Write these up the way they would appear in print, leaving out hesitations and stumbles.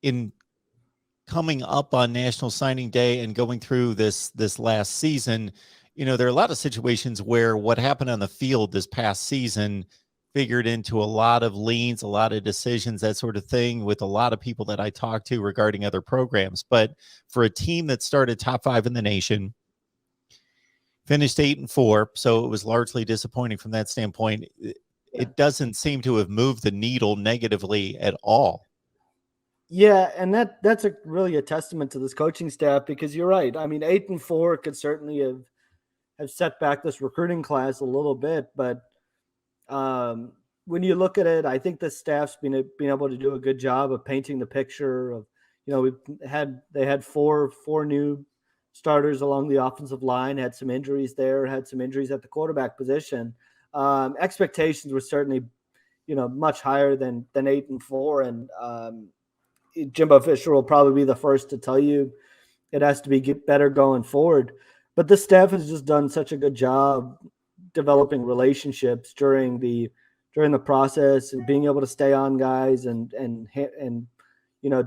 in coming up on National Signing Day and going through this last season, there are a lot of situations where what happened on the field this past season figured into a lot of leans, a lot of decisions, that sort of thing, with a lot of people that I talked to regarding other programs. But for a team that started top 5 in the nation, finished 8-4, so it was largely disappointing from that standpoint. It doesn't seem to have moved the needle negatively at all. Yeah, and that's really a testament to this coaching staff, because you're right. I mean, 8-4 could certainly have set back this recruiting class a little bit, but when you look at it, I think the staff's been able to do a good job of painting the picture of, they had four new starters along the offensive line, had some injuries there, had some injuries at the quarterback position. Expectations were certainly, much higher than 8-4, and Jimbo Fisher will probably be the first to tell you it has to be get better going forward. But the staff has just done such a good job developing relationships during the process, and being able to stay on guys and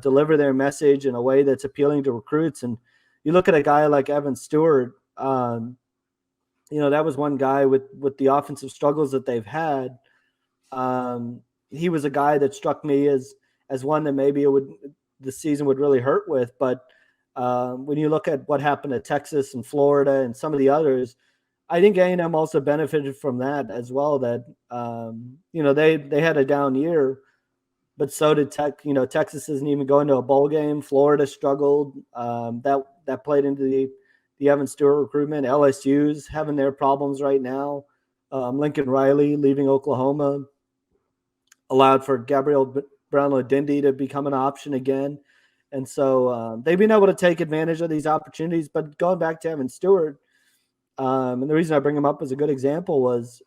deliver their message in a way that's appealing to recruits. And you look at a guy like Evan Stewart, that was one guy with the offensive struggles that they've had. He was a guy that struck me as one that maybe the season would really hurt with. But when you look at what happened at Texas and Florida and some of the others, I think A&M also benefited from that as well. That they had a down year, but so did Tech. Texas isn't even going to a bowl game. Florida struggled. That played into the Evan Stewart recruitment. LSU's having their problems right now. Lincoln Riley leaving Oklahoma allowed for Gabriel Brownlow-Dindy to become an option again. And so they've been able to take advantage of these opportunities. But going back to Evan Stewart, and the reason I bring him up as a good example was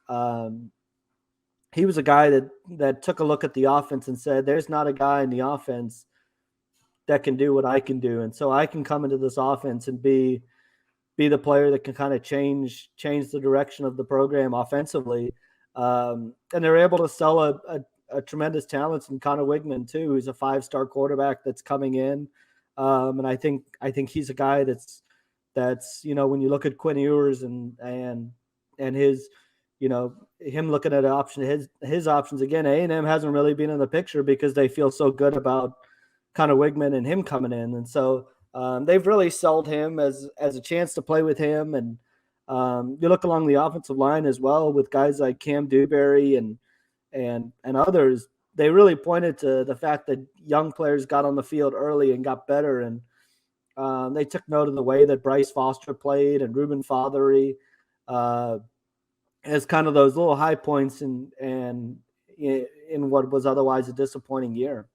he was a guy that took a look at the offense and said, there's not a guy in the offense that can do what I can do. And so I can come into this offense and be the player that can kind of change the direction of the program offensively. And they're able to sell a tremendous talent in Connor Wigman too, who's a 5-star quarterback that's coming in. And I think he's a guy that's, when you look at Quinn Ewers and his, him looking at his options again, A&M hasn't really been in the picture because they feel so good about Connor Wigman and him coming in. And so they've really sold him as a chance to play with him. And you look along the offensive line as well with guys like Cam Dewberry and others. They really pointed to the fact that young players got on the field early and got better. And they took note of the way that Bryce Foster played and Reuben Fothery as kind of those little high points in what was otherwise a disappointing year.